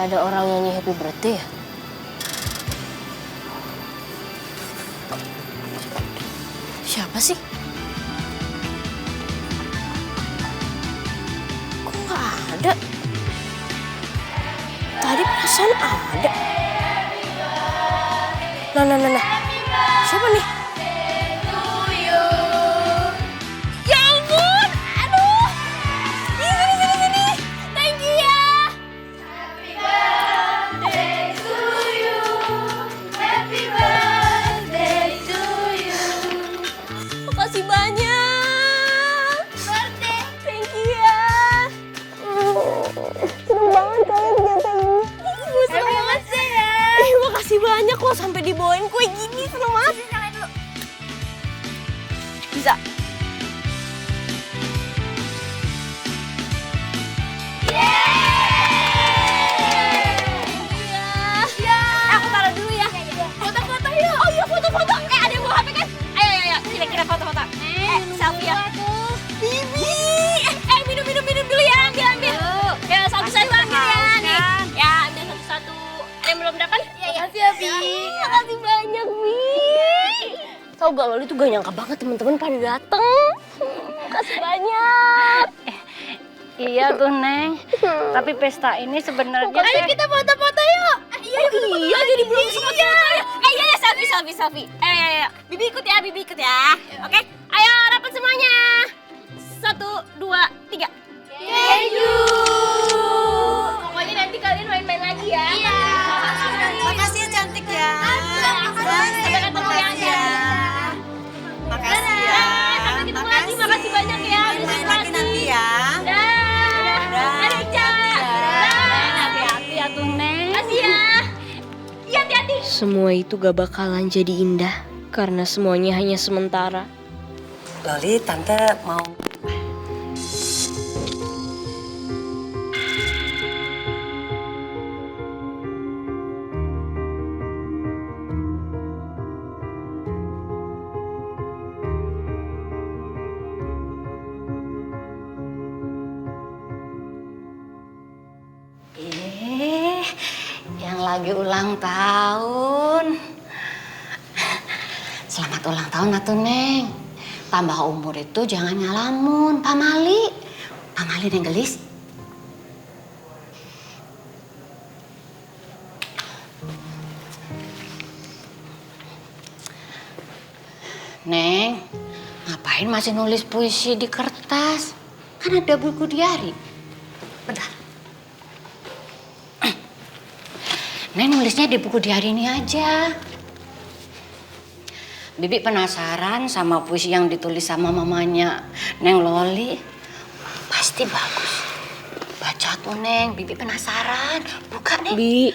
Kayak ada orang nyanyi happy birthday ya? Siapa sih? Kok nggak ada? Tadi perasaan ada. Nah. Siapa nih? Ya ampun! Aduh! Sini. Thank you ya! Makasih banyak. Birthday. Thank you ya. Seneng banget kalian ternyata ini. Seneng banget sih ya. Makasih banyak loh sampai dibawain kue gini, seneng banget. Nyalain dulu. Bisa. Aku taruh dulu ya. Foto-foto yuk. Oh iya foto-foto. Ada yang bawa HP kan? Ayo. Kira-kira foto-foto. Selfie ya. Bibi. Minum dulu ya. Ambil. Ya satu-satu ambil ya. Nih. Ya ambil satu-satu. Ada yang belum dapat? Iya. Makasih ya Bi. Makasih banyak Bi. Tahu gak Loli tuh gak nyangka banget teman-teman pada dateng. Makasih banyak. Iya tuh Neng, tapi pesta ini sebenarnya Ayo kita foto-foto yuk. Iya jadi belum sempat foto ya. Iya selfie. Ayo. Bibi ikut ya. Oke. Ayo rapat semuanya. 1, 2, 3. Keju. Pokoknya nanti kalian main-main lagi ya. Iya. Makasih ya cantik ya. Sampai ketemu ya. Makasih ya. Sampai ketemu lagi. Makasih banyak ya. Main lagi nanti ya. hati-hati ya tuh Neng. Makasih ya. Iya hati-hati. Semua itu gak bakalan jadi indah karena semuanya hanya sementara. Loli, tante mau. Yang lagi ulang tahun. Selamat ulang tahun atuh Neng. Tambah umur itu jangan ngalamun, pamali Neng gelis. Neng, ngapain masih nulis puisi di kertas? Kan ada buku diari. Bentar. Neng nulisnya di buku diari ini aja. Bibi penasaran sama puisi yang ditulis sama mamanya Neng Loli. Pasti bagus. Baca tuh Neng, Bibi penasaran. Buka Neng. Bi,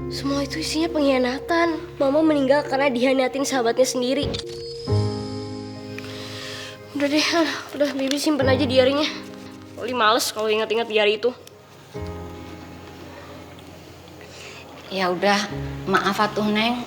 semua itu isinya pengkhianatan. Mama meninggal karena dihianatin sahabatnya sendiri. Udah deh, udah Bibi simpen aja diarinya. Loli males kalau ingat-ingat diari itu. Ya udah, maaf atuh Neng.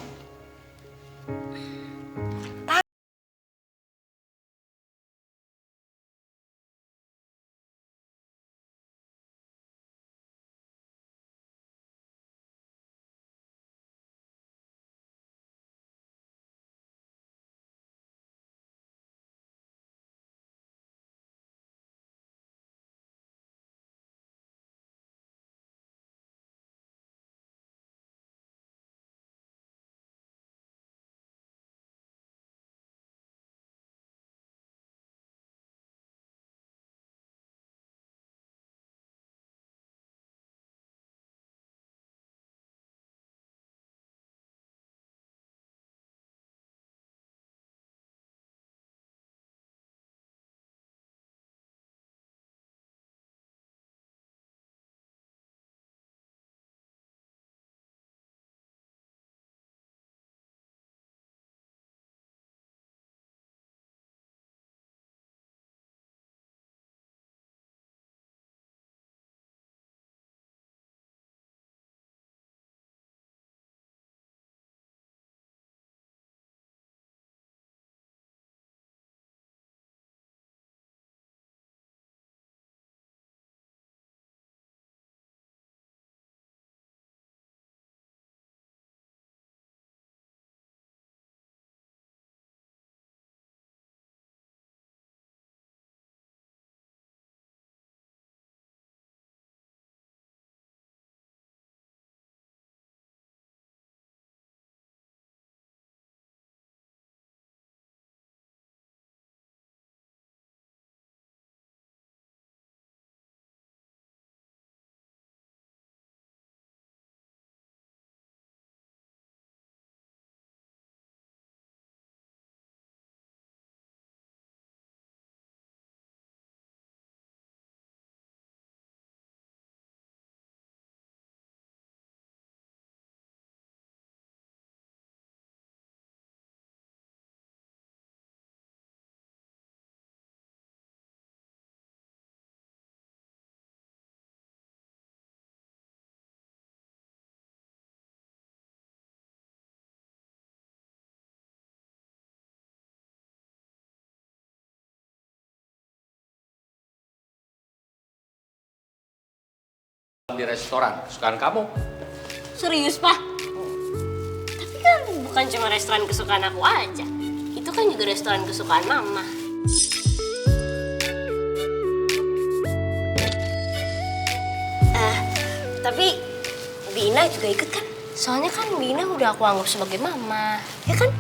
di restoran kesukaan kamu. Serius, Pak? Tapi kan bukan cuma restoran kesukaan aku aja. Itu kan juga restoran kesukaan Mama. Tapi Bina juga ikut kan? Soalnya kan Bina udah aku anggap sebagai Mama, ya kan?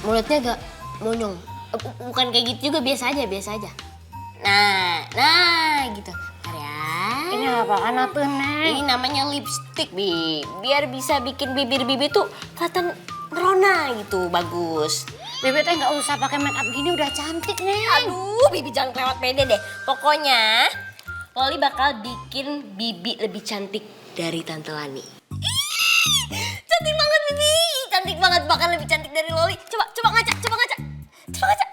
Mulutnya agak monyong. Bukan kayak gitu juga, biasa aja, biasa aja. Nah gitu. Bentar ya. Ini apaan atuh, Neng? Ini namanya lipstick, Bi. Biar bisa bikin bibir Bibi tuh kelihatan merona gitu, bagus. Bibi teh nggak usah pakai make up gini, udah cantik, Neng. Aduh, Bibi jangan kelewat pede deh. Pokoknya, Loli bakal bikin Bibi lebih cantik dari Tante Lani. Cantik banget, Bibi. Cantik banget, bahkan lebih cantik dari Loli. Coba ngaca, coba ngaca. Coba ngaca.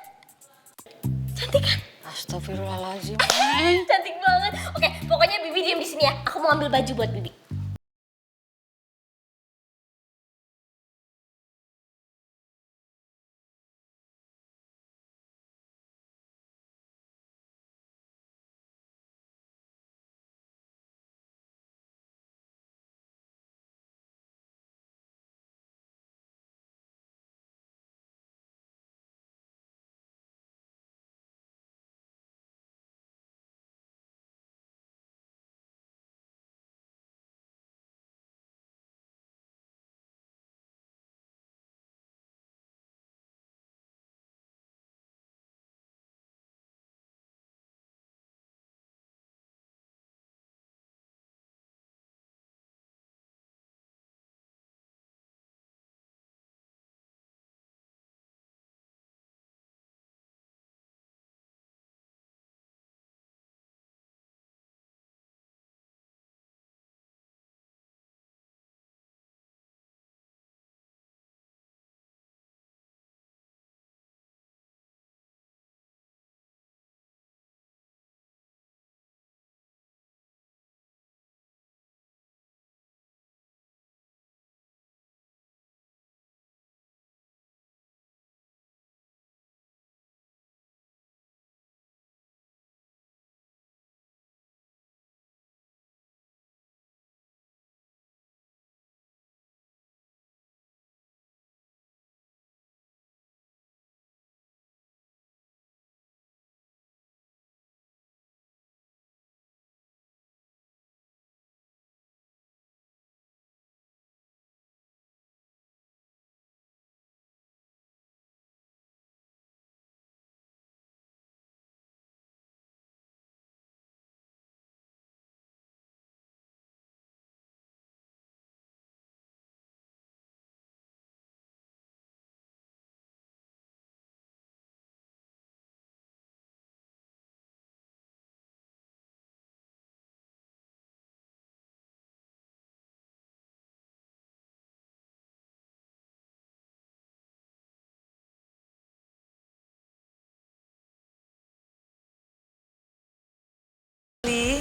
Cantik kan? Astagfirullahaladzim. Cantik banget. Oke, pokoknya Bibi diam di sini ya. Aku mau ambil baju buat Bibi.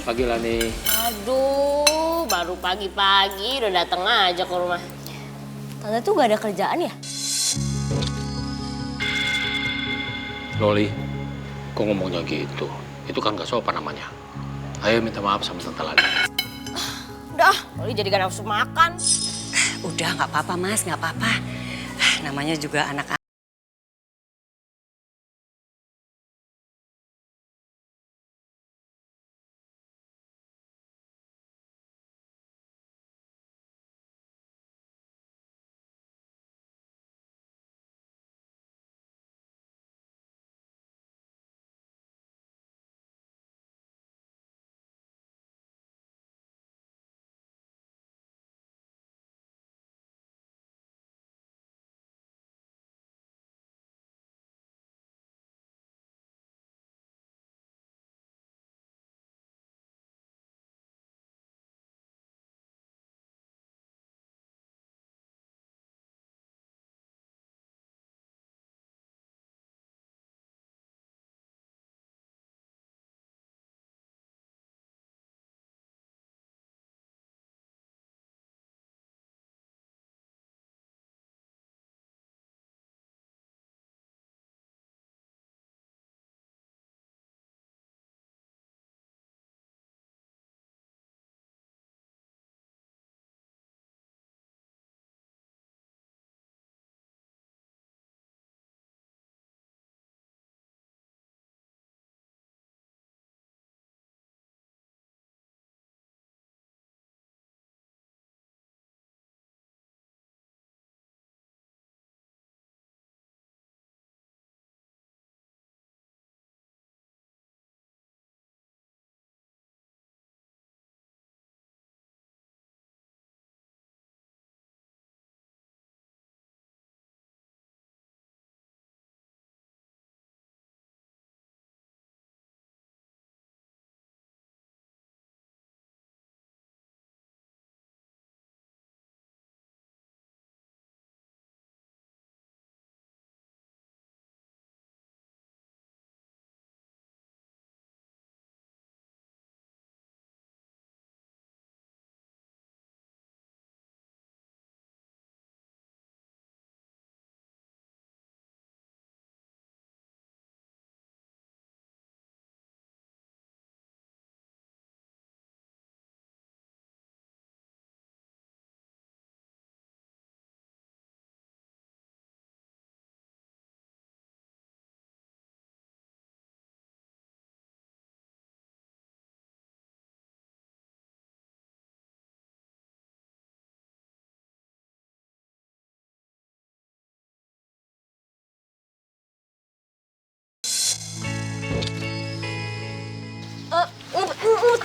Pagi Lani. Aduh, baru pagi-pagi udah dateng aja ke rumah. Tante tuh gak ada kerjaan ya? Loli, kok ngomongnya gitu? Itu kan gak sopan namanya. Ayo minta maaf sama Tante Lani. Udah, Loli jadi gak nafsu makan. Udah nggak apa-apa Mas, nggak apa-apa. Namanya juga anak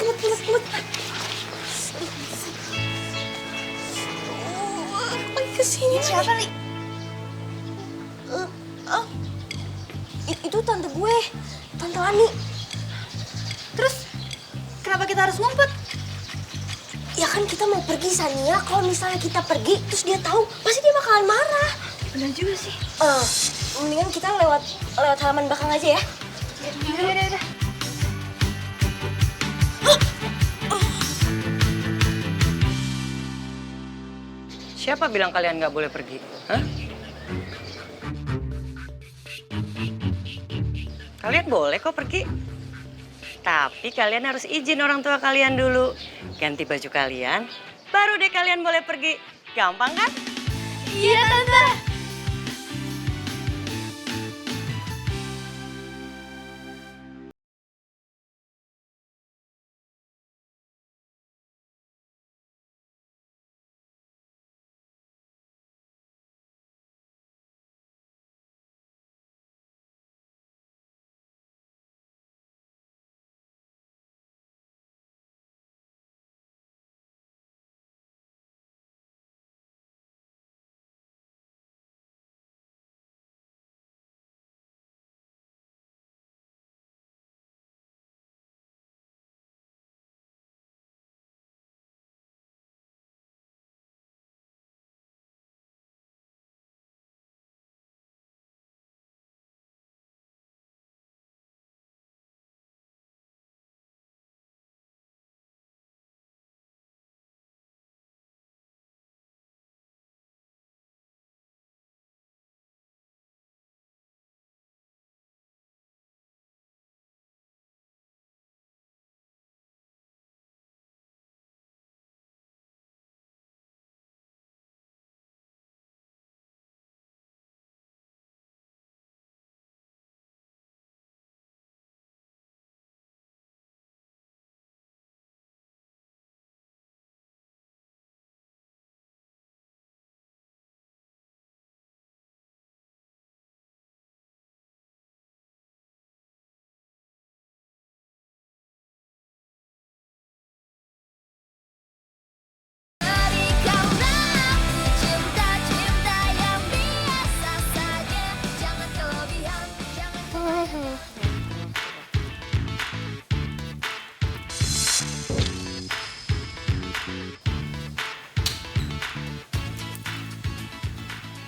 kemut. Lagi kesini. Siapa, Li? Itu tante gue, Tante Lani. Terus, kenapa kita harus ngumpet? Ya kan kita mau pergi, Sania. Kalau misalnya kita pergi, terus dia tahu, pasti dia bakalan marah. Benar juga sih. Mendingan kita lewat halaman belakang aja ya. Udah. Siapa bilang kalian nggak boleh pergi? Hah? Kalian boleh kok pergi. Tapi kalian harus izin orang tua kalian dulu. Ganti baju kalian, baru deh kalian boleh pergi. Gampang kan? Iya, Tante.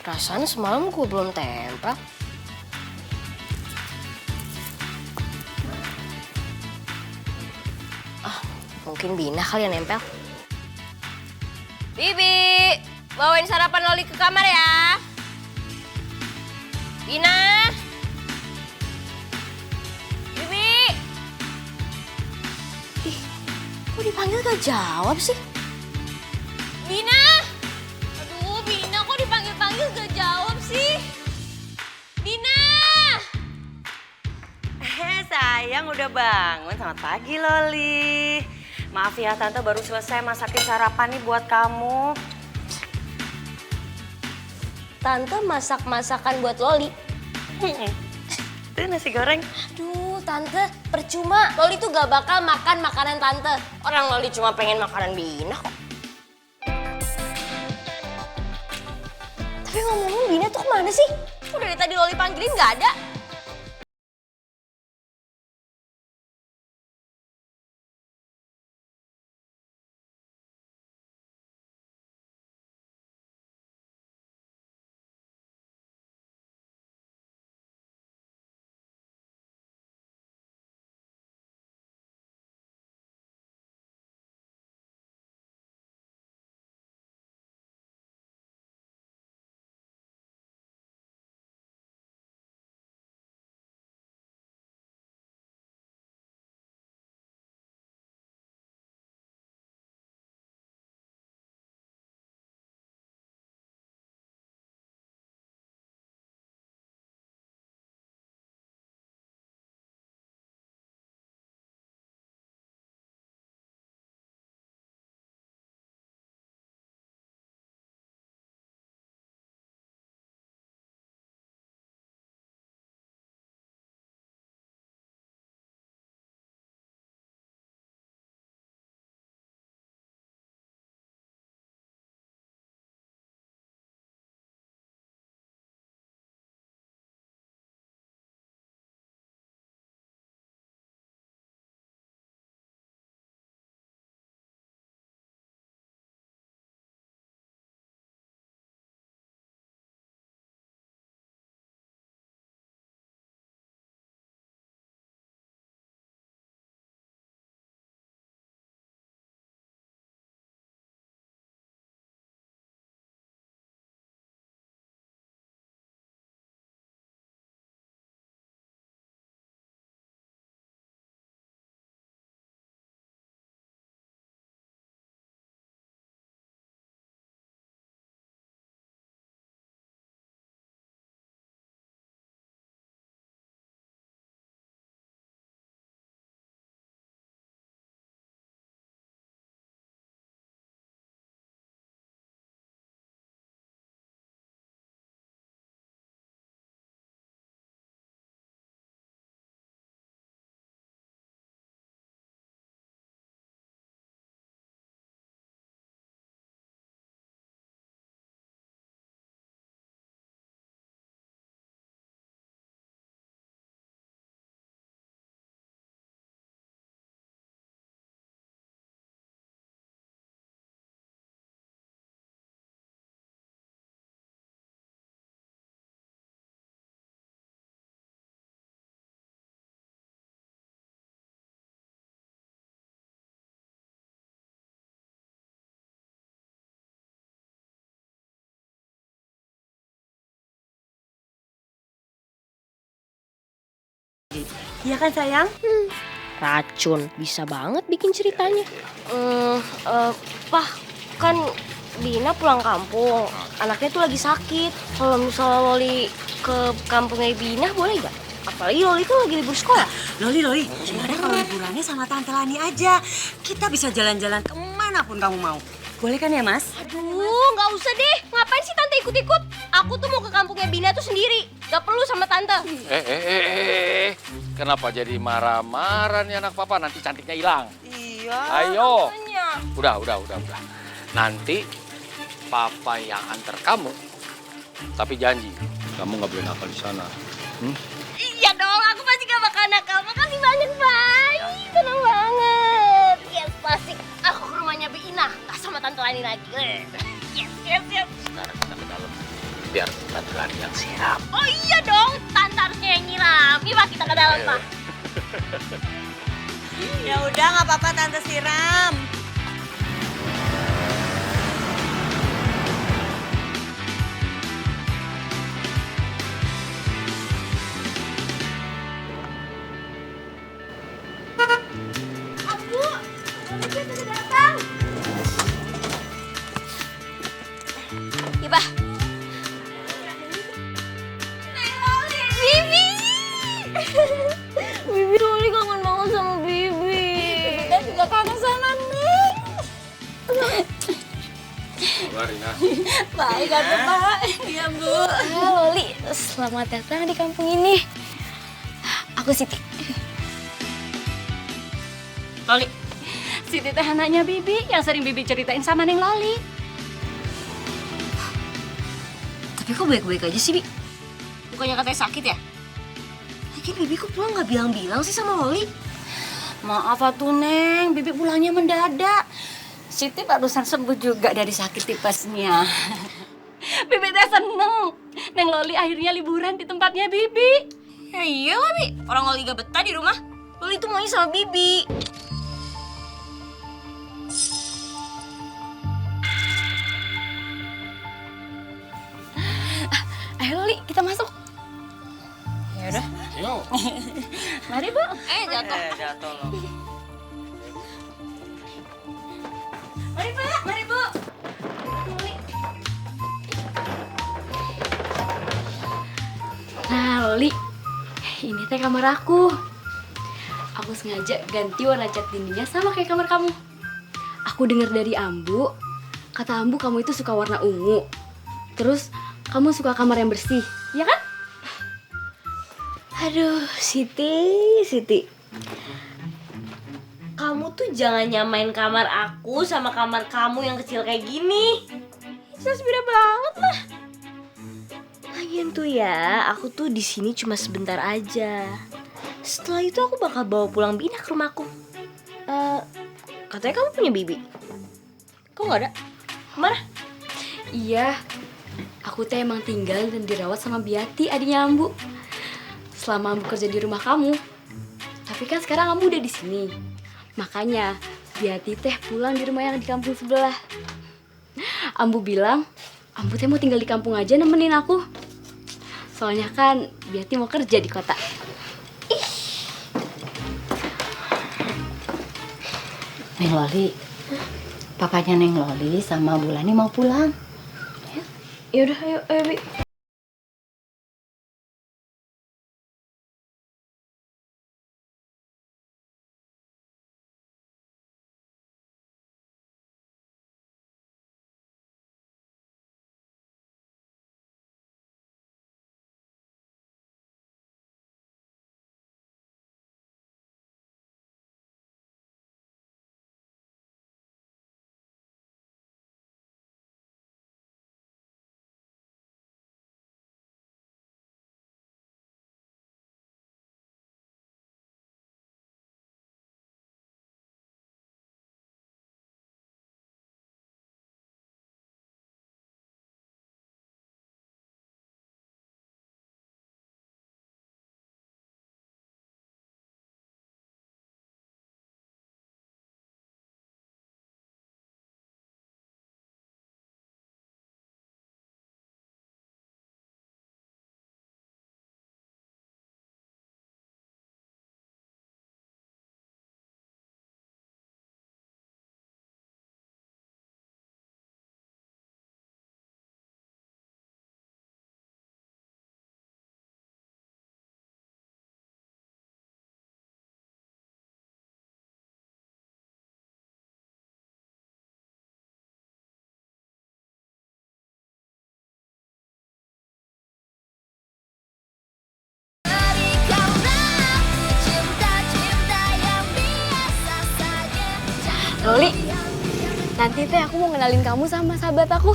Perasaan semalam gue belum tempel. Mungkin Bina kali yang nempel. Bibi, bawain sarapan Loli ke kamar ya. Bina. Bibi. Ih, kok dipanggil gak jawab sih? Bina. Aduh, Bina kok dipanggil-panggil gak jawab sih? Bina. Sayang udah bangun. Selamat pagi, Loli. Maaf ya, Tante baru selesai masakin sarapan nih buat kamu. Tante masak masakan buat Loli. Itu nasi goreng. Aduh, Tante, percuma. Loli tuh gak bakal makan makanan Tante. Orang Loli cuma pengen makanan Bina kok. Tapi ngomong-ngomong Bina tuh kemana sih? Udah dari tadi Loli panggilin gak ada. Iya kan sayang? Racun, bisa banget bikin ceritanya. Pak, kan Dina pulang kampung. Anaknya tuh lagi sakit. Kalau misalnya Loli ke kampungnya Bina boleh gak? Apalagi Loli tuh lagi libur sekolah. Loli, gimana kalau liburannya sama Tante Lani aja? Kita bisa jalan-jalan kemanapun kamu mau. Boleh kan ya, Mas? Aduh, gak usah deh. Ngapain sih Tante ikut-ikut? Aku tuh mau ke kampungnya Bina tuh sendiri. Gak perlu sama Tante. Kenapa jadi marah-marah nih anak papa? Nanti cantiknya hilang. Iya. Ayo. Makanya. Udah. Nanti papa yang antar kamu. Tapi janji, kamu nggak boleh nakal di sana. Iya dong, aku pasti gak bakal nakal. Makasih banyak, Bay. Senang banget. Yes, pasti aku ke rumahnya Bina. Gak sama Tante Lani lagi. Yes. Sekarang kita ke dalam. Biar Tante Lani yang siram. Oh iya dong, Tante harusnya yang nyiram. Yuk, kita ke dalam, Pak. Ya udah, nggak apa-apa Tante siram. Abu, Loli sudah datang. Iya, Pak. Bibi! Bibi, Loli kangen banget sama Bibi. Kita juga kangen sama Neng. Rina. Baik, atuh, Pak. Iya, Bu. Loli, selamat datang di kampung ini. Aku Siti. Loli, Siti teh anaknya Bibi yang sering Bibi ceritain sama Neng Loli. Tapi kok baik-baik aja sih, Bi? Bukannya katanya sakit ya? Lagian Bibi kok pulang nggak bilang-bilang sih sama Loli? Maaf atuh Neng, Bibi pulangnya mendadak. Siti barusan sembuh juga dari sakit tipesnya. Bibi teh seneng. Neng Loli akhirnya liburan di tempatnya Bibi. Ya iyalah, Bi. Orang Loli gak betah di rumah. Loli tuh maunya sama Bibi. Ayo Loli, kita masuk. Ya udah. Yo. Mari Bu. Jatuh. Jatuh loh. Mari Pak, mari Bu. Nah Loli, ini teh kamar aku. Aku sengaja ganti warna cat dindingnya sama kayak kamar kamu. Aku dengar dari Ambu, kata Ambu kamu itu suka warna ungu. Terus kamu suka kamar yang bersih, ya kan? Aduh, Siti. Kamu tuh jangan nyamain kamar aku sama kamar kamu yang kecil kayak gini. Jelas beda banget lah. Lagian tuh ya, aku tuh di sini cuma sebentar aja. Setelah itu aku bakal bawa pulang Bina ke rumahku. Katanya kamu punya Bibi. Kok nggak ada? Kemana? Iya, aku teh emang tinggal dan dirawat sama Biati, adiknya Ambu. Selama Ambu kerja di rumah kamu. Tapi kan sekarang Ambu udah di sini. Makanya Biati teh pulang di rumah yang di kampung sebelah. Ambu bilang, Ambu teh mau tinggal di kampung aja nemenin aku. Soalnya kan Biati mau kerja di kota. Neng Loli, papanya Neng Loli sama Bulani mau pulang. Ya udah, ayo Bi. Nanti teh aku mau kenalin kamu sama sahabat aku.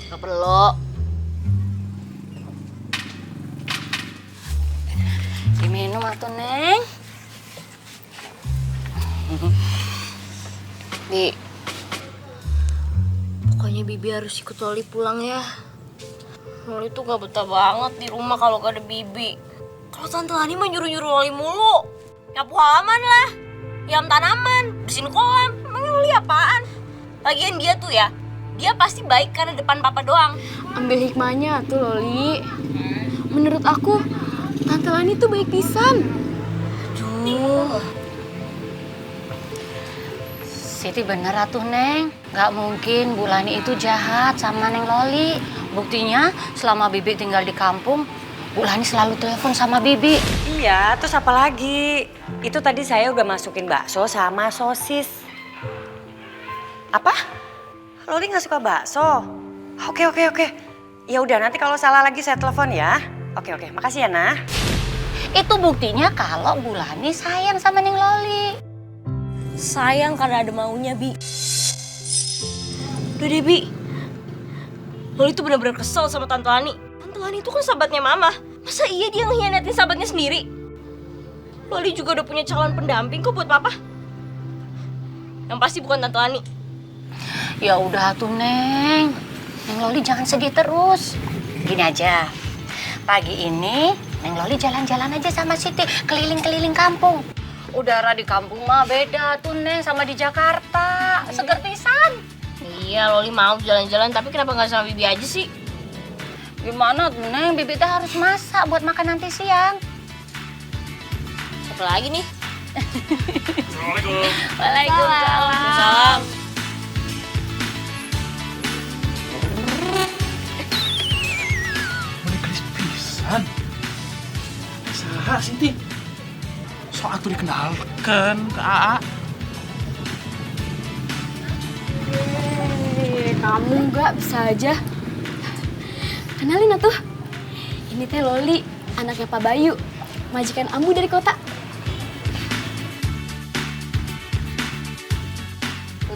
Gak perlu. Diminum atuh, Neng. Bi, pokoknya Bibi harus ikut Loli pulang ya. Loli tuh gak betah banget di rumah kalau gak ada Bibi. Kalau Tante Lani mah nyuruh-nyuruh Loli mulu. Nyapu halaman lah, nyiram tanaman, bersihin kolam. Emangnya Loli apaan? Lagian dia tuh ya, dia pasti baik karena depan papa doang. Ambil hikmahnya tuh Loli. Menurut aku, Tante Lani tuh baik pisan. Duh. Siti bener atuh, Neng. Gak mungkin Bu Lani itu jahat sama Neng Loli. Buktinya selama Bibi tinggal di kampung, Bu Lani selalu telepon sama Bibi. Iya, terus apa lagi? Itu tadi saya udah masukin bakso sama sosis. Apa? Loli nggak suka bakso? Oke. Ya udah, nanti kalau salah lagi saya telepon ya. Oke, makasih ya, Nah. Itu buktinya kalau Bu Lani sayang sama Neng Loli. Sayang karena ada maunya, Bi. Udah deh, Bi. Loli tuh bener-bener kesel sama Tante Lani. Tante Lani itu kan sahabatnya Mama. Masa iya dia ngehianatin sahabatnya sendiri? Loli juga udah punya calon pendamping kok buat Papa. Yang pasti bukan Tante Lani. Ya udah tuh, Neng. Neng Loli jangan sedih terus. Gini aja. Pagi ini Neng Loli jalan-jalan aja sama Siti, keliling-keliling kampung. Udara di kampung mah beda tuh, Neng, sama di Jakarta. Seger pisan. Iya, Loli mau jalan-jalan, tapi kenapa nggak sama Bibi aja sih? Gimana tuh, Neng? Bibi teh harus masak buat makan nanti siang. Siapa lagi nih? Assalamualaikum. Waalaikumsalam. Ini gelis pisan. Saha Sinti? Sok atuh dikenalkan ke AA. Kamu nggak bisa aja. Kenalin atuh. Ini teh Loli, anaknya Pak Bayu, majikan Ambu dari kota.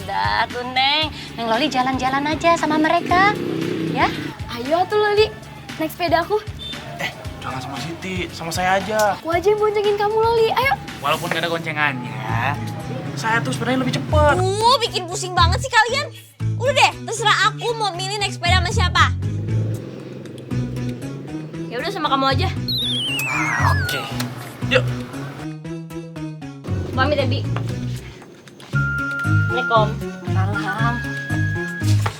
Udah tuh, Neng. Neng Loli jalan-jalan aja sama mereka. Ya? Ayo atuh Loli, naik sepeda aku. Jangan sama Siti, sama saya aja. Aku aja yang boncengin kamu Loli, ayo. Walaupun gak ada goncengannya, saya tuh sebenarnya lebih cepet. Bikin pusing banget sih kalian. Udah deh, terserah aku mau milih naik sepeda sama siapa. Ya udah sama kamu aja. Oke. Yuk. Pamit ya, Bi. Assalamualaikum. Salam.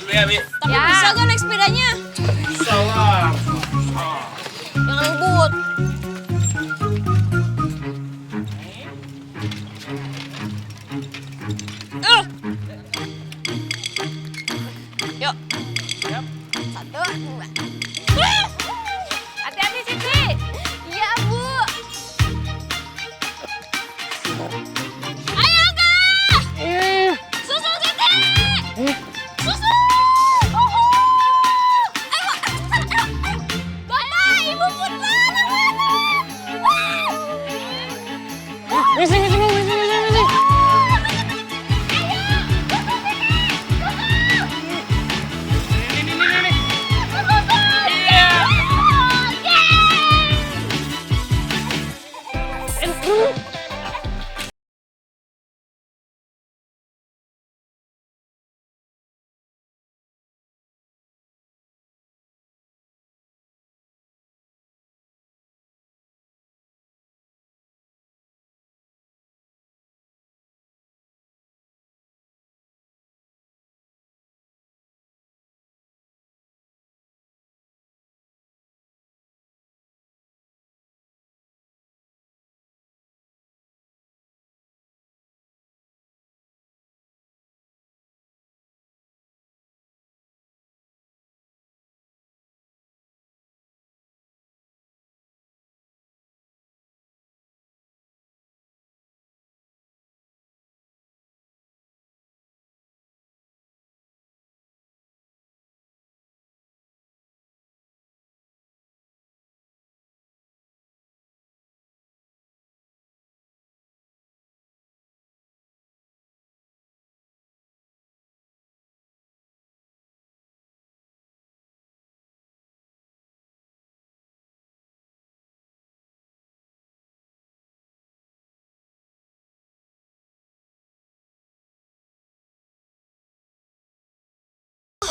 Dulu ya, Bi. Tapi bisa gak naik sepedanya? Bisa lah. Jangan ngebut. Yuk. Siap. 1, 2. Hati-hati, Siti. Iya, Bu. Ayo, Kak. Susul, Siti. Susul. Ayo, ayo. Bapak, Ibu, Punten.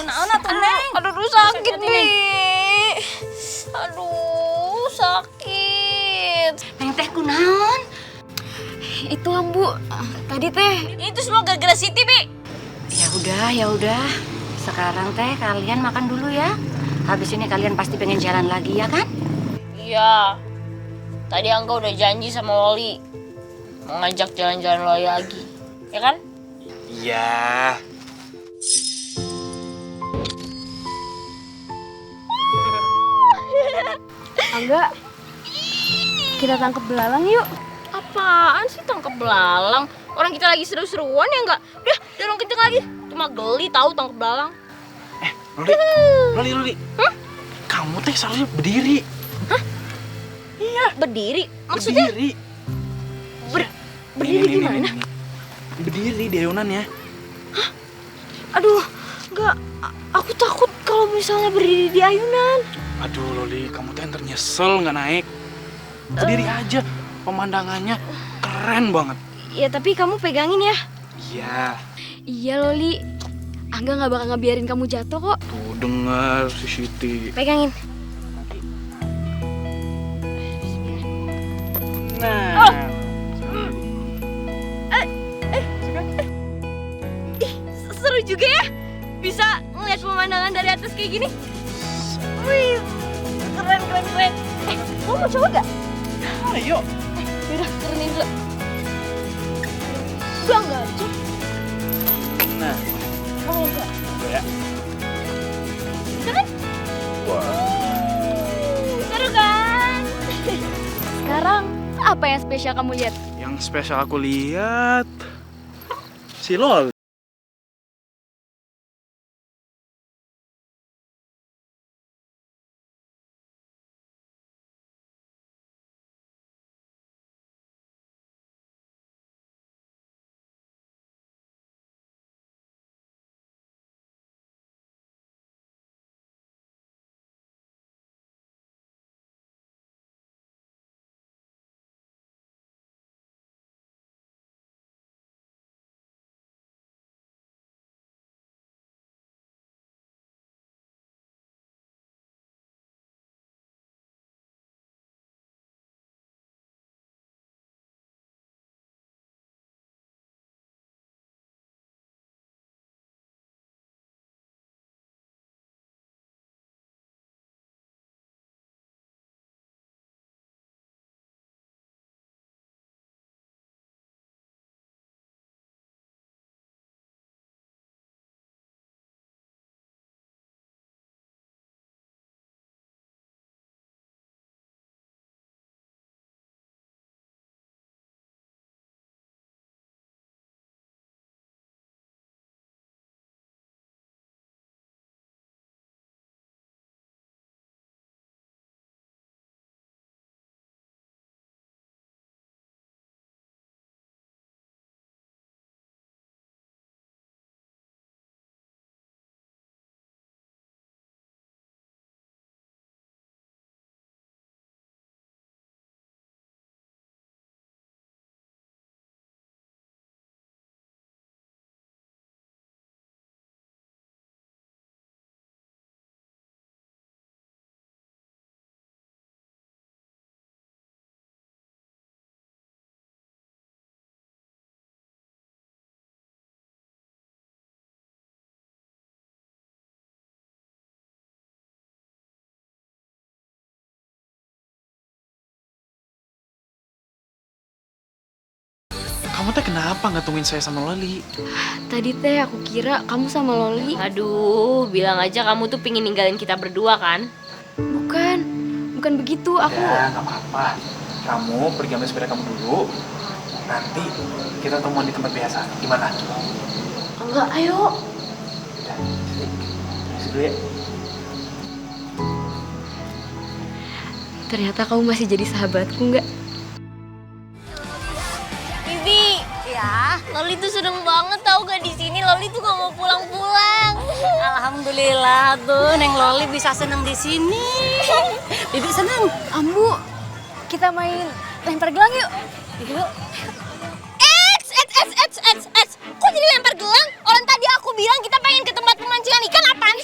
Kunaon atuh Neng? Aduh sakit nih. Aduh sakit. Neng teh kunaon? Itu Ambu, tadi teh. Itu semua gara-gara Siti, Bi. Ya udah. Sekarang teh kalian makan dulu ya. Habis ini kalian pasti pengen jalan lagi ya kan? Iya. Tadi Angga udah janji sama Loli mau ngajak jalan-jalan Loli lagi. Ya kan? Iya. Angga, kita tangkap belalang yuk. Apaan sih tangkap belalang? Orang kita lagi seru-seruan ya enggak? Udah, dorong kenceng lagi. Cuma geli tahu tangkap belalang. Loli. Kamu teh seharusnya berdiri. Berdiri? Maksudnya? Berdiri. Berdiri gimana? Nih. Berdiri di ayunannya. Aduh, enggak. Aku takut kalau misalnya berdiri di ayunan. Aduh Loli, kamu teh ntar nyesel nggak naik. Berdiri aja, pemandangannya keren banget. Ya tapi kamu pegangin ya. Iya. Iya Loli, Angga nggak bakal ngebiarin kamu jatuh kok. Tuh dengar si Siti. Pegangin. Nah. Seru juga ya. Bisa ngeliat pemandangan dari atas kayak gini. Wih, keren. Kamu mau coba gak? Ayo. Yaudah, turunin dulu. Enggak. Nah, Kamu enggak. ya. Keren? Seru kan? Sekarang apa yang spesial kamu lihat? Yang spesial aku lihat si Loli. Kamu teh kenapa nggak tungguin saya sama Loli? Tadi teh aku kira kamu sama Loli. Aduh, bilang aja kamu tuh pingin ninggalin kita berdua kan? Bukan begitu. Aku Ya, nggak apa-apa. Kamu pergi ambil sepeda kamu dulu. Nanti kita temuan di tempat biasa. Gimana? enggak. Ayo. Udah, dulu ya. Ternyata kamu masih jadi sahabatku nggak? Bibi, ya. Loli tuh seneng banget tau gak di sini. Loli tuh gak mau pulang-pulang. Alhamdulillah tuh Neng Loli bisa seneng di sini. Bibi seneng. Ambu, kita main lempar gelang yuk. Yuk. Kok jadi lempar gelang? Orang tadi aku bilang kita pengen ke tempat pemancingan ikan apaan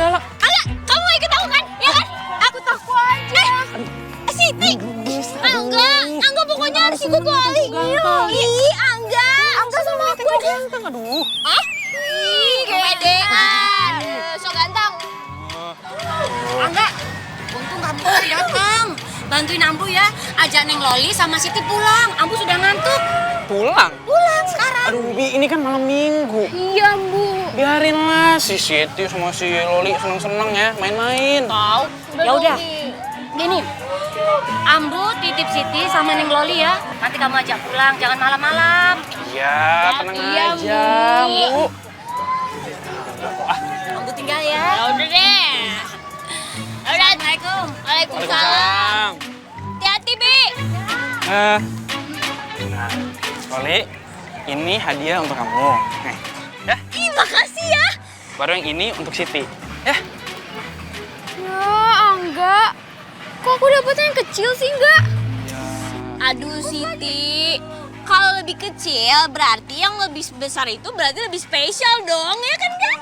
galak. Angga, kamu mau ikut aku kan? Ya kan? Aku takut aja. Siti. Angga pokoknya harus ikut Loli. Ih, Angga sama aku aja. Aduh. Hah? Ih, kepedean. So ganteng. Angga, untung kamu udah datang. Bantuin Ambu ya, ajak Neng Loli sama Siti pulang. Ambu sudah ngantuk. Pulang? Pulang sekarang. Aduh, Bi, ini kan malam minggu. Iya, Bu. Biarin lah si Siti sama si Loli seneng-seneng ya, main-main. Tahu. Ya udah. Gini, Ambu titip Siti sama Neng Loli ya. Nanti kamu ajak pulang, jangan malam-malam. Iya, tenang iya, aja, Bu. Ambu tinggal ya. Ya udah deh. Assalamualaikum. Waalaikumsalam. Hati-hati, Bi. Nah, Loli, ini hadiah untuk kamu. Nih, ya. Ih, makasih ya. Baru yang ini untuk Siti. Ya. Ya, Angga. Kok aku dapetnya yang kecil sih, enggak? Aduh, Siti. Kalau lebih kecil, berarti yang lebih besar itu berarti lebih spesial dong, ya kan, Kak?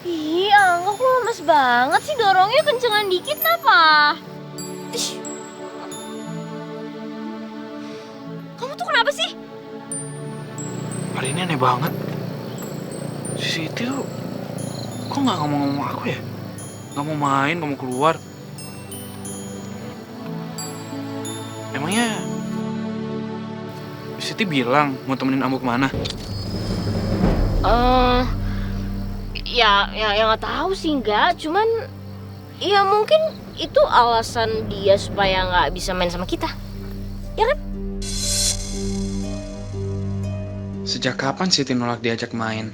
Ih, Angga kok lemes banget sih, dorongnya kencengan dikit kenapa? Ih. Kamu tuh kenapa sih? Hari ini aneh banget. Si Siti tuh kok nggak ngomong-ngomong aku ya? Nggak mau main, nggak mau keluar. Emangnya si Siti bilang mau temenin Ambu kemana? Ya nggak tahu sih nggak. Cuman ya mungkin itu alasan dia supaya nggak bisa main sama kita. Ya kan? Sejak kapan Siti nolak diajak main?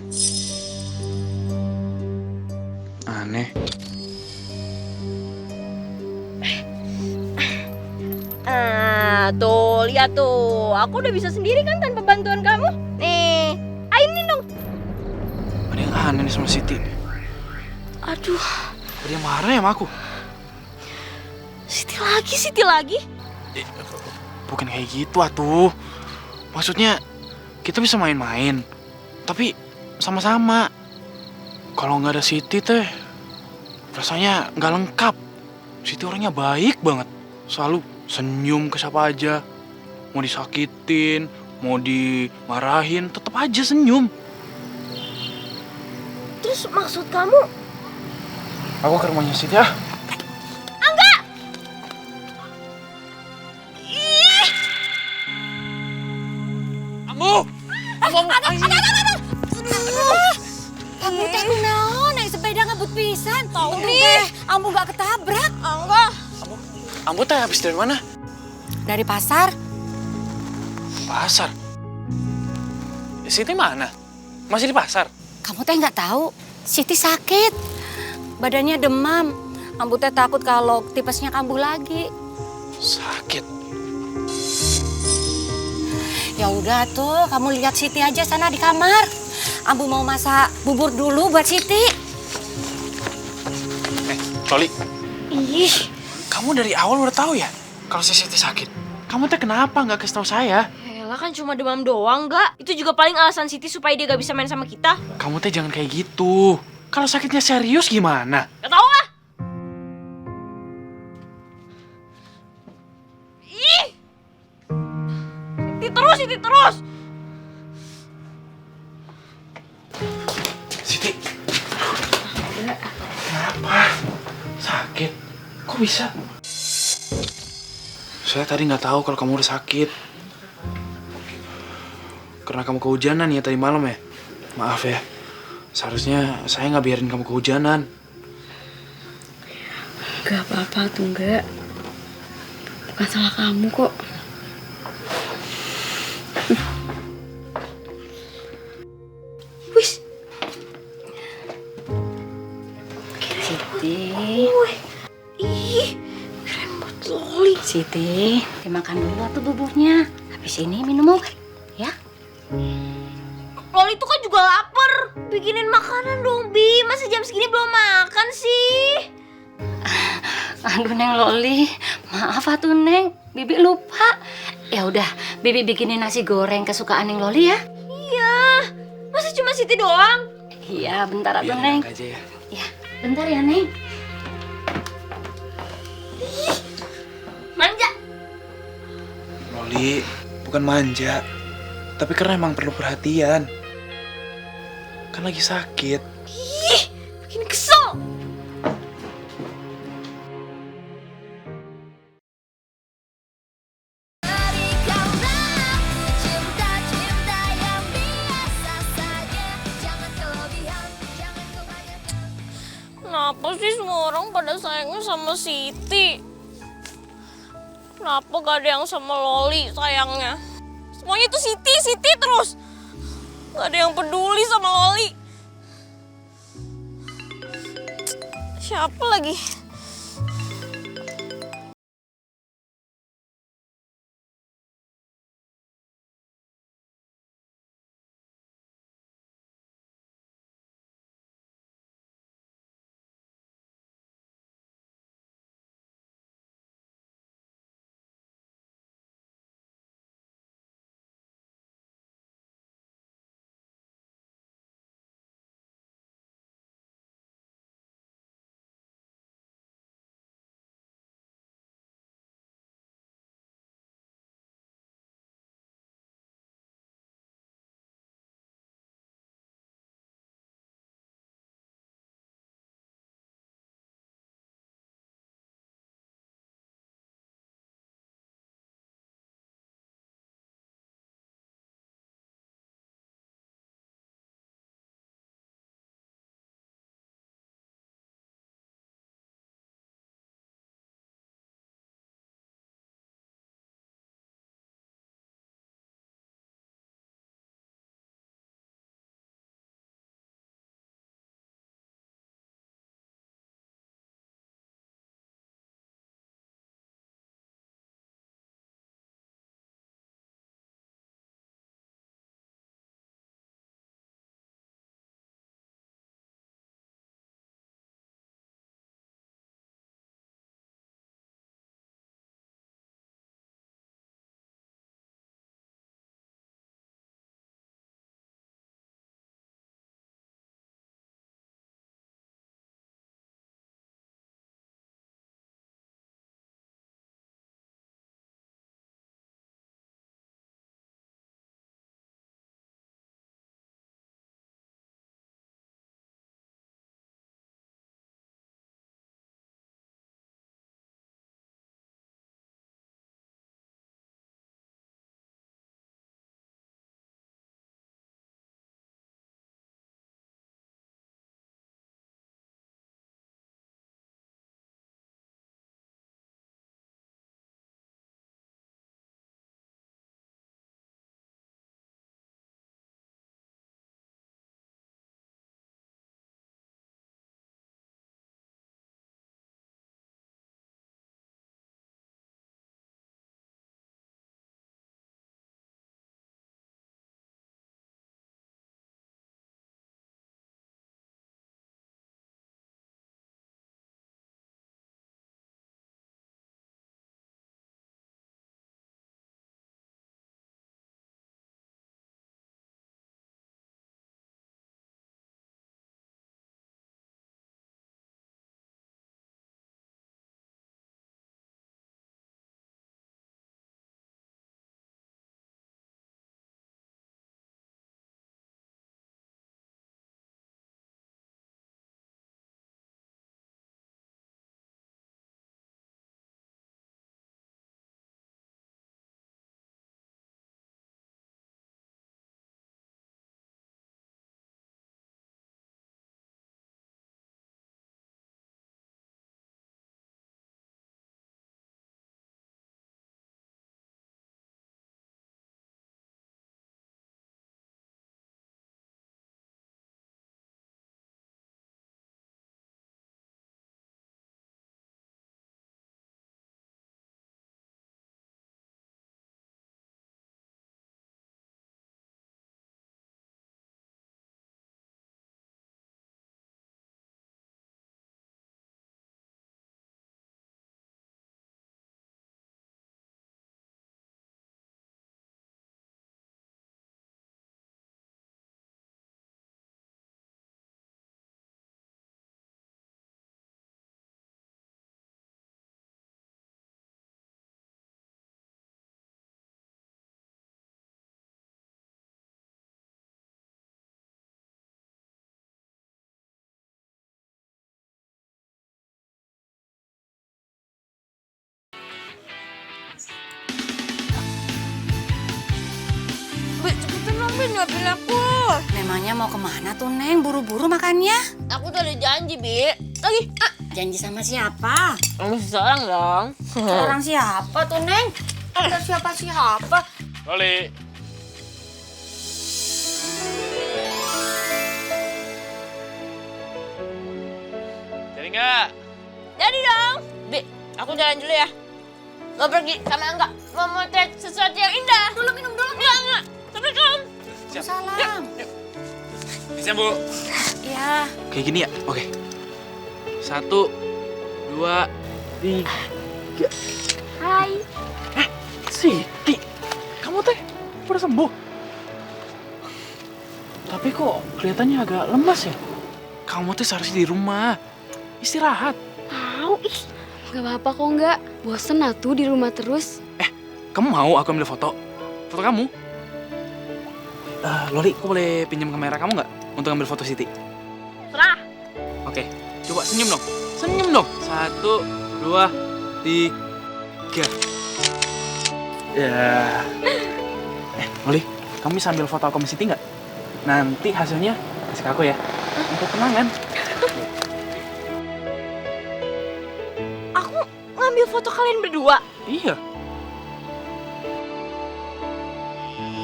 Aneh. Tuh lihat tuh. Aku udah bisa sendiri kan tanpa bantuan kamu. Nih, ini dong. Ada yang aneh nih sama Siti. Aduh, Ada yang marah ya sama aku? Siti lagi. Bukan kayak gitu atuh. Maksudnya kita bisa main-main, tapi sama-sama. Kalau nggak ada Siti teh, rasanya nggak lengkap. Siti orangnya baik banget, selalu senyum ke siapa aja. Mau disakitin, mau dimarahin, tetap aja senyum. Terus maksud kamu? Aku ke rumahnya Siti ya. Kamu teh kunaon naik sepeda ngebut pisan. Tahu nih, ambu gak ketabrak. Enggak. Ambo teh habis dari mana? Dari pasar. Pasar. Siti mana? Masih di pasar? Kamu teh nggak tahu, Siti sakit. Badannya demam. Ambu teh takut kalau tipesnya kambuh lagi. Sakit. Ya udah tuh, kamu lihat Siti aja sana di kamar. Ambu mau masak bubur dulu buat Siti. Loli, Ih, kamu dari awal udah tahu ya kalau si Siti sakit. Kamu teh kenapa nggak kasih tahu saya? elah kan cuma demam doang, nggak? Itu juga paling alasan Siti supaya dia gak bisa main sama kita. Kamu teh jangan kayak gitu. Kalau sakitnya serius gimana? Gak tau ah. Ih, Siti terus. Siti, kenapa? Sakit? Kok bisa? Saya tadi nggak tahu kalau kamu udah sakit. Karena kamu kehujanan ya tadi malam ya. Maaf ya. Seharusnya saya nggak biarin kamu kehujanan. gak apa-apa tuh enggak. Bukan salah kamu kok. Wis. Siti. Ih, keren banget Loli. Siti, dimakan dulu tuh buburnya. Habis ini minum obat, ya. Loli tuh kan juga lapar. Bikinin makanan dong, Bi. Masa jam segini belum makan sih? Aduh Neng Loli, maaf atuh Neng, Bibi lupa. Ya udah, Bibi bikinin nasi goreng kesukaan Neng Loli ya. Iya. Masa cuma Siti doang? Iya, bentar atuh Biarin Neng. angka aja ya. Ya, bentar ya Neng. Manja. Loli, bukan manja. Tapi karena emang perlu perhatian. Kan lagi sakit. Ih, bikin kesel. Kenapa sih semua orang pada sayangnya sama Siti? Kenapa gak ada yang sama Loli sayangnya? Semuanya tuh Siti terus. Gak ada yang peduli sama Loli. Siapa lagi? cepetan dong, Bi, nyuapin aku. Memangnya mau kemana tuh, Neng? Buru-buru makannya. Aku tuh ada janji, Bi. Lagi, Janji sama siapa? sama seseorang dong. Orang siapa tuh, Neng? Ada siapa-siapa? Loli. Jadi nggak? Jadi dong. Bi, aku jalan dulu ya. Lo pergi sama Angga. Mau motret sesuatu yang indah. Dulu minum dulu. Enggak. Assalamualaikum. Salam. Bisa, Bu. Iya. Kayak gini ya? Oke. 1, 2, 3. Hai. Siti, kamu teh udah sembuh? Tapi kok kelihatannya agak lemas ya? Kamu tuh seharusnya di rumah, istirahat. Tahu ih. Gak apa-apa kok nggak. Bosen atuh di rumah terus. Kamu mau aku ambil foto? Foto kamu? Loli, aku boleh pinjam kamera kamu nggak untuk ambil foto Siti? Serah. Oke, coba senyum dong. Senyum dong. 1, 2, 3. Ya. Loli, kamu bisa ambil foto aku sama Siti nggak? Nanti hasilnya kasih ke aku ya. Untuk kenangan. Aku ngambil foto kalian berdua. Iya.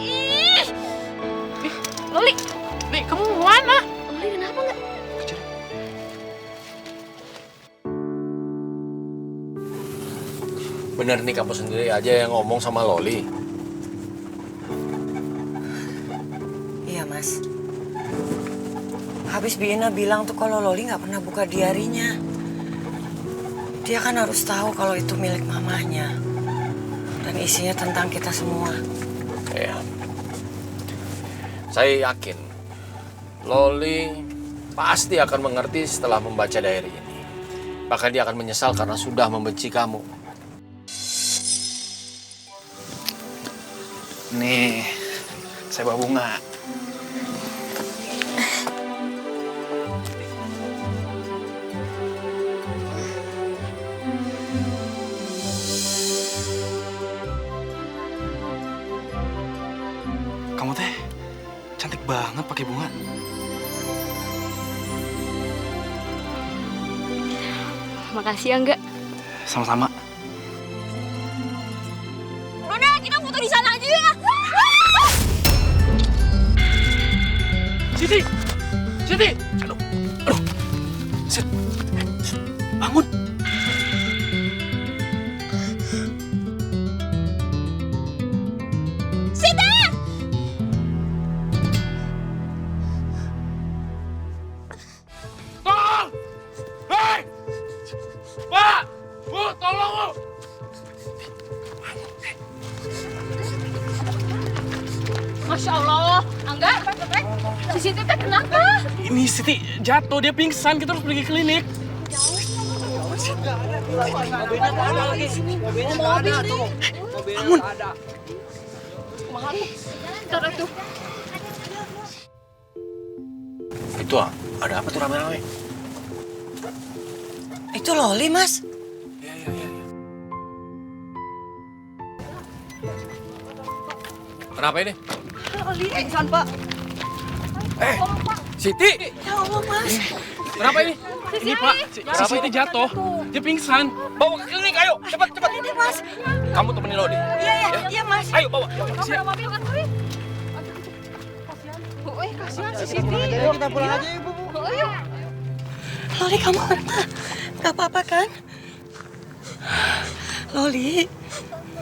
Ih. Loli, Nih, kamu mau mana? Loli kenapa nggak? Kejar. Bener nih kamu sendiri aja yang ngomong sama Loli. Iya, Mas. Habis Biena bilang tuh kalau Loli nggak pernah buka diarinya. Dia kan harus tahu kalau itu milik mamanya. Dan isinya tentang kita semua. Ya. Saya yakin Loli pasti akan mengerti setelah membaca diary ini. Bahkan dia akan menyesal karena sudah membenci kamu. Nih, saya bawa bunga. Kamu teh cantik banget pakai bunga. Makasih ya enggak. Sama-sama. udah kita foto di sana aja ya. Siti! Siti! Aduh, aduh. Sit. Bangun. Sita! Tolong! Hei! Pak! Bu, tolong, Bu! Masya Allah, Angga, si Siti teh kenapa? Ini Siti jatuh, dia pingsan. Kita harus pergi klinik. Bangun. Itu ada apa tuh rame-rame? Itu Loli, Mas. Kenapa ini? Pingsan, Pak. Siti! Ya Allah, Mas. Kenapa ini? Ini Pak, si Siti jatuh. Dia pingsan. Bawa ke klinik, ayo! Cepat, cepat! Ini, Mas. Kamu temenin Loli. Iya, Mas. Ayo, bawa! Kasihan si Siti. Ayo kita pulang aja ibu. Loli, kamu nggak apa-apa kan? Loli.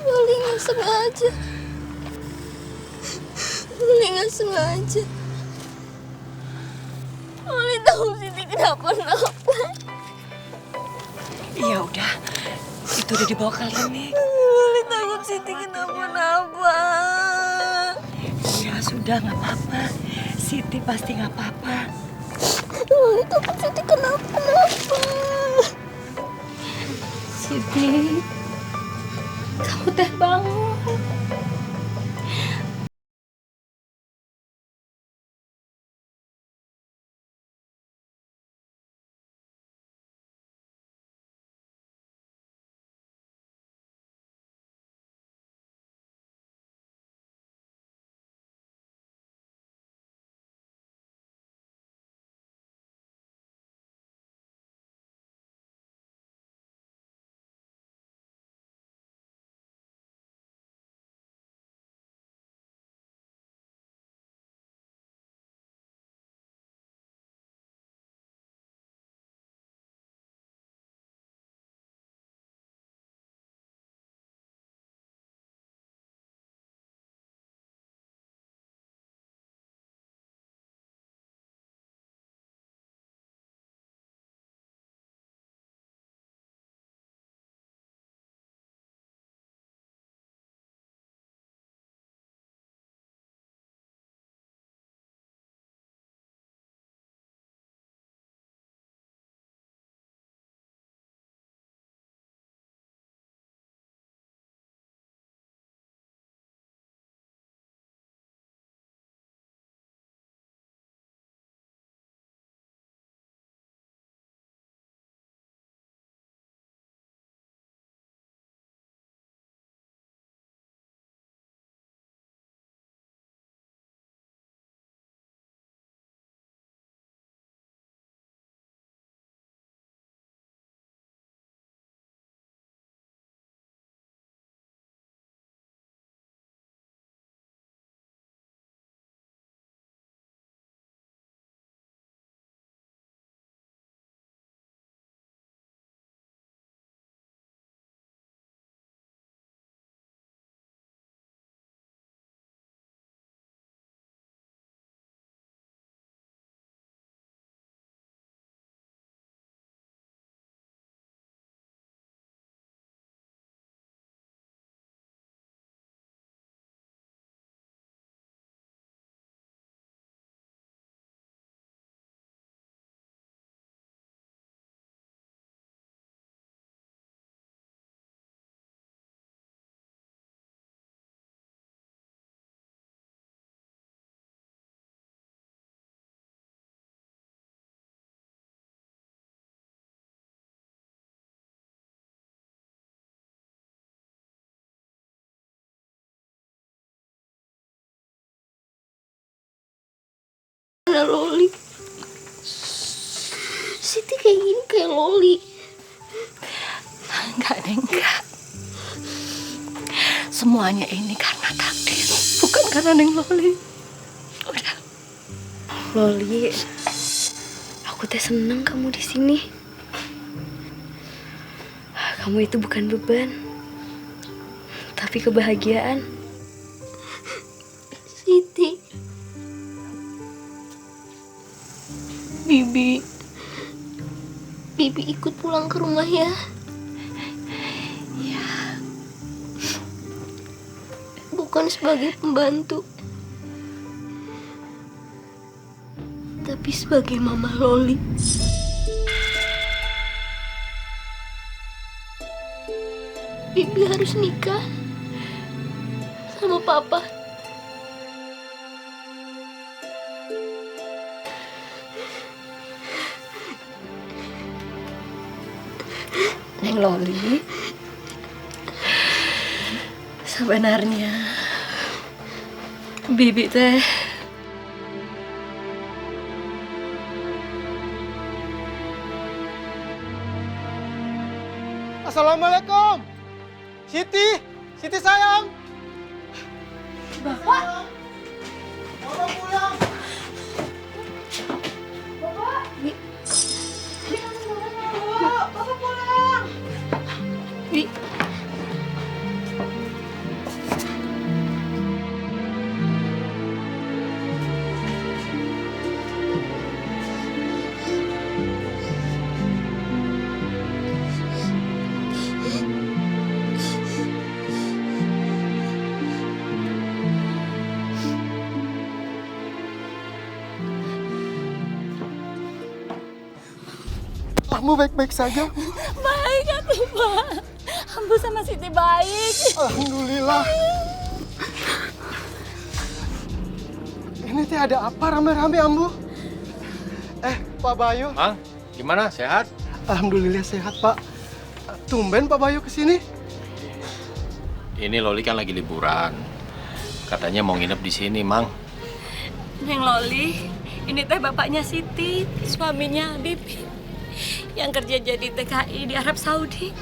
Loli nggak sengaja. Loli nggak sengaja. Loli tahu Siti kenapa-napa. Iya udah, itu udah dibawa ke klinik. Loli takut Siti kenapa-napa. Ya sudah, nggak apa-apa. Siti pasti nggak apa-apa. Loli takut Siti kenapa-napa. Siti, kamu teh bangun. karena Loli. Siti kayak gini kayak Loli. Enggak, Neng, enggak. Semuanya ini karena takdir, bukan karena Neng Loli. Udah. Loli, aku teh seneng kamu di sini. Kamu itu bukan beban, tapi kebahagiaan. Siti. Bibi ikut pulang ke rumah ya. Bukan sebagai pembantu, tapi sebagai mama Loli. Bibi harus nikah sama papa. Neng Loli, sebenarnya Bibi teh Assalamualaikum. Siti sayang. Bapak, Bapak pulang. Bi. Kamu baik-baik saja? Baik atuh, Pak. Ambu sama Siti baik. Alhamdulillah. Ini teh ada apa rame-rame, Ambu? Pak Bayu. Mang, gimana? Sehat? Alhamdulillah sehat, Pak. Tumben Pak Bayu kesini. Ini Loli kan lagi liburan. Katanya mau nginep di sini, Mang. Neng Loli, ini teh bapaknya Siti, suaminya Habib yang kerja jadi TKI di Arab Saudi.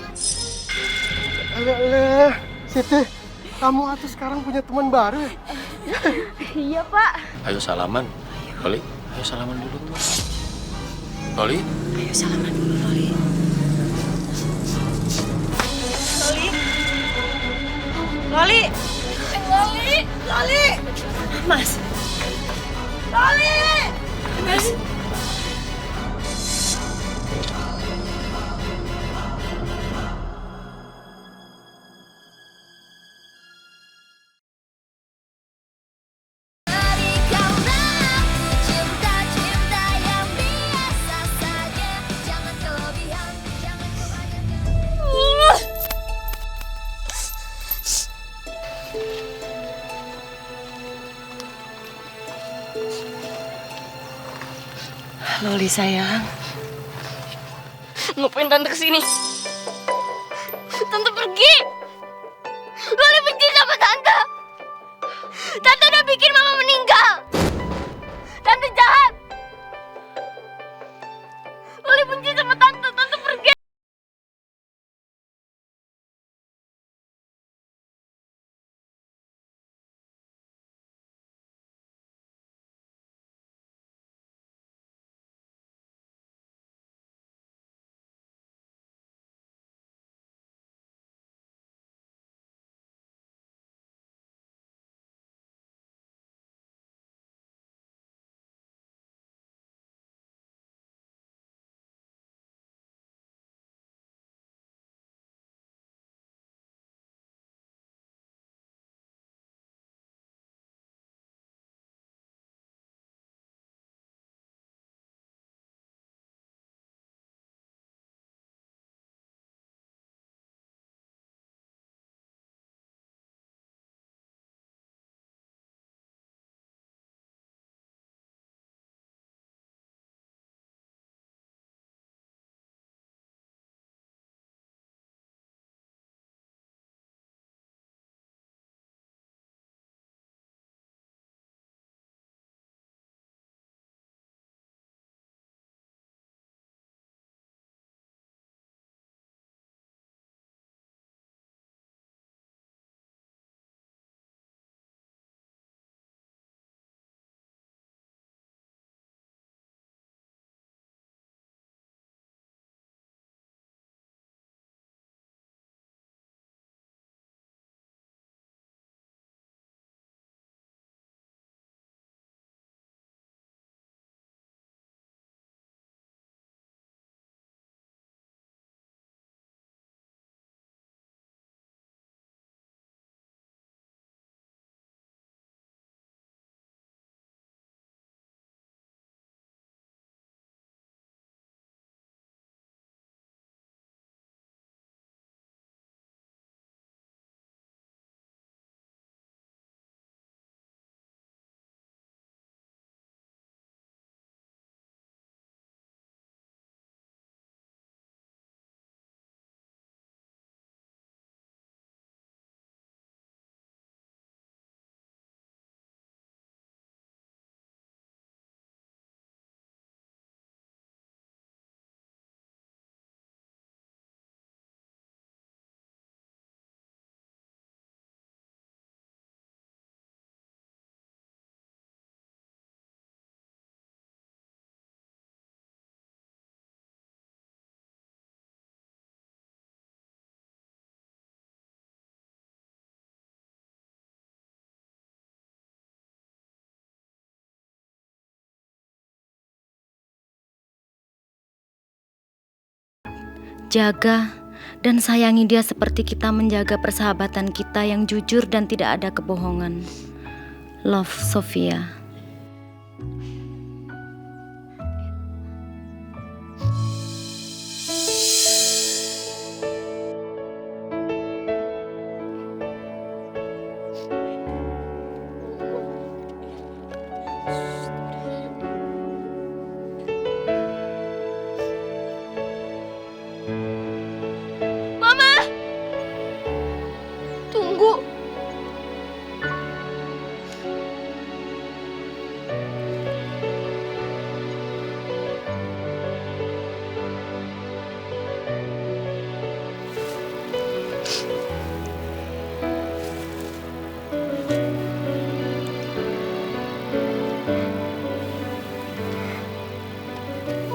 Alah, Siti, kamu atuh sekarang punya teman baru ya? Iya, Pak. Ayo salaman. Loli, ayo salaman dulu. Loli, Ayo salaman dulu, Loli. Loli. Loli. Loli. Mas. Loli. Mas. Loli sayang. Ngapain tante kesini? Tante pergi. Loli benci sama tante. Tante udah bikin mama meninggal. Tante jahat. Loli benci sama tante. Tante pergi. jaga dan sayangi dia seperti kita menjaga persahabatan kita yang jujur dan tidak ada kebohongan. Love, Sofia. Tunggu.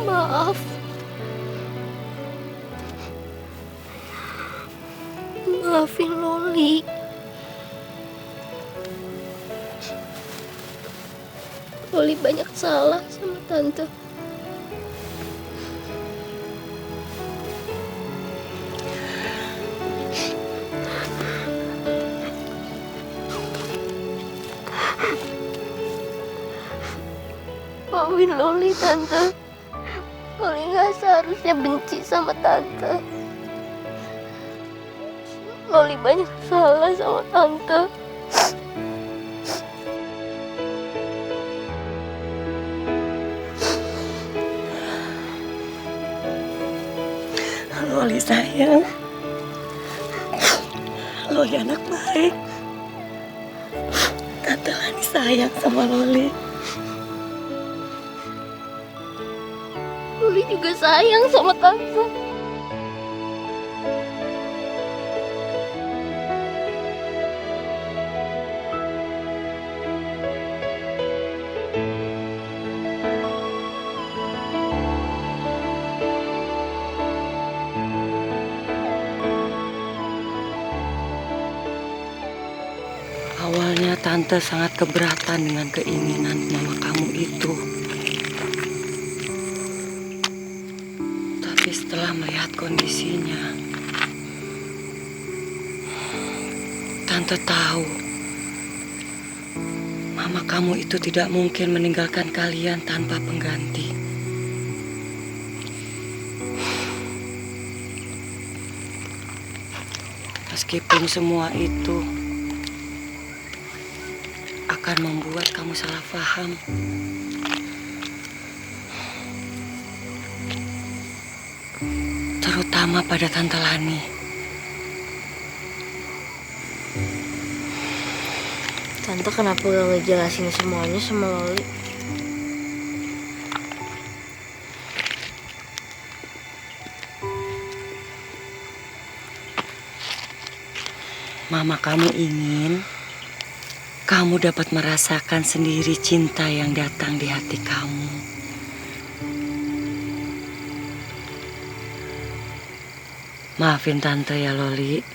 Maaf. Maafin Loli. Loli banyak salah sama tante. Maafin Loli, tante. Loli gak seharusnya benci sama tante. Loli banyak salah sama tante. Loli sayang. Loli anak baik. Tante Lani sayang sama Loli. Loli juga sayang sama tante. Awalnya Tante sangat keberatan dengan keinginan mama kamu itu. Tapi setelah melihat kondisinya, Tante tahu mama kamu itu tidak mungkin meninggalkan kalian tanpa pengganti. Meskipun semua itu akan membuat kamu salah paham. Terutama pada Tante Lani. Tante kenapa gak ngejelasin semuanya sama Loli? Mama kamu ingin kamu dapat merasakan sendiri cinta yang datang di hati kamu. Maafin Tante ya Loli,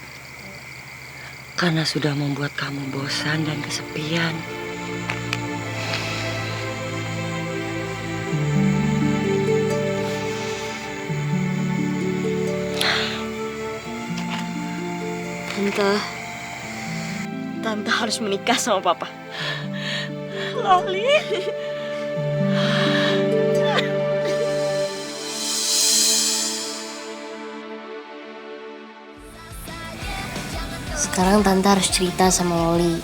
karena sudah membuat kamu bosan dan kesepian. Tante harus menikah sama papa. Loli. Sekarang Tante harus cerita sama Loli.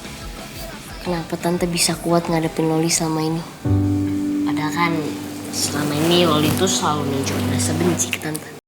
Kenapa Tante bisa kuat ngadepin Loli selama ini? Padahal kan selama ini Loli tuh selalu nunjukin rasa benci ke Tante.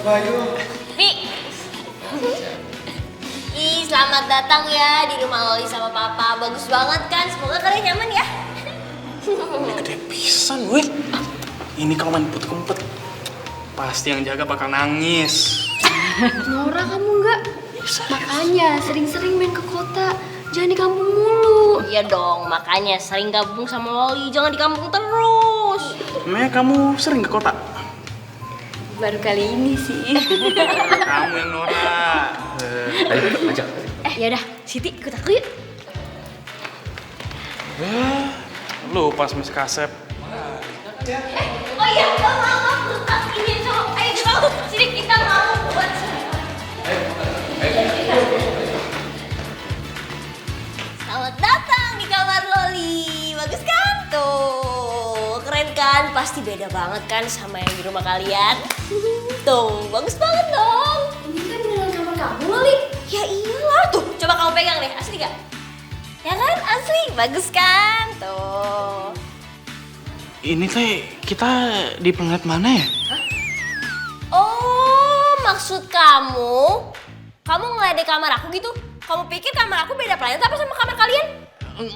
Pi. Ih, selamat datang ya di rumah Loli sama Papa. Bagus banget kan? Semoga kalian nyaman ya. Ini gede pisan, weh. Ini kalau main kumpet, pasti yang jaga bakal nangis. Nora, kamu enggak? Makanya sering-sering main ke kota, jangan di kampung mulu. Iya dong, makanya sering gabung sama Loli. Jangan di kampung terus. Emangnya kamu sering ke kota? Baru kali ini sih. Kamu yang Nora. Ayo, ajak. Ya udah, Siti ikut aku yuk. Lu pas Miss Kasep. Oh iya, maaf. Ini cowok. Ayo kita sini kita mau buat. Selamat datang di kamar Loli. Bagus kan tuh? Keren kan? Pasti beda banget kan sama yang di rumah kalian. Tuh, bagus banget dong. Ini kan beneran kamar kamu, Loli. Ya iyalah tuh. Coba kamu pegang deh, asli gak? Ya kan, asli. Bagus kan? Tuh. Ini teh kita di planet mana ya? Oh, maksud kamu ngeledek kamar aku gitu? Kamu pikir kamar aku beda planet apa sama kamar kalian?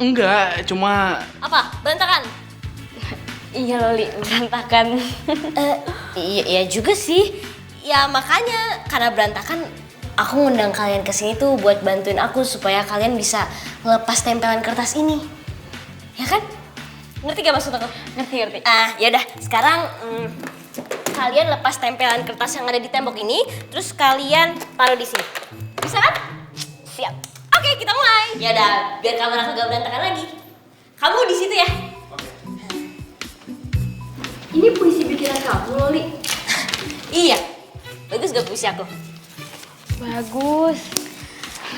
Enggak, cuma Apa? Berantakan? Iya, Loli, berantakan. Iya juga sih. Ya makanya karena berantakan aku ngundang kalian ke sini tuh buat bantuin aku supaya kalian bisa ngelepas tempelan kertas ini. Ya kan? Ngerti gak maksud aku? Ngerti. Yaudah, sekarang kalian lepas tempelan kertas yang ada di tembok ini, terus kalian taruh di sini. Bisa kan? Siap. Oke, kita mulai. Yaudah, biar kamar aku gak berantakan lagi. Kamu di situ ya. Ini puisi bikinan kamu, Loli. Iya. Bagus gak puisi aku? Bagus.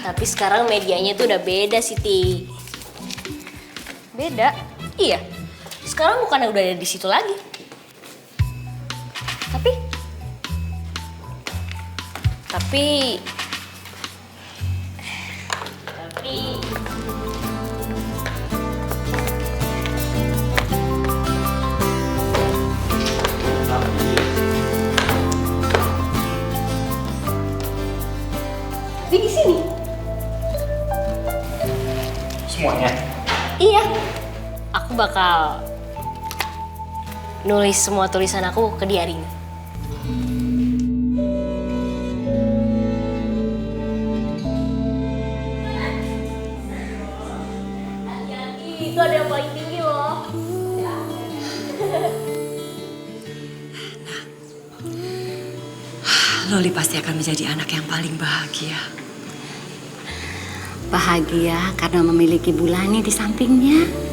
Tapi sekarang medianya tuh udah beda, Siti. Beda. Iya. Sekarang bukannya udah ada di situ lagi. Tapi di sini. semuanya. Iya. Aku bakal nulis semua tulisan aku ke diary ini. Itu ada yang paling tinggi loh. Loli pasti akan menjadi anak yang paling bahagia. Bahagia karena memiliki Bulani di sampingnya.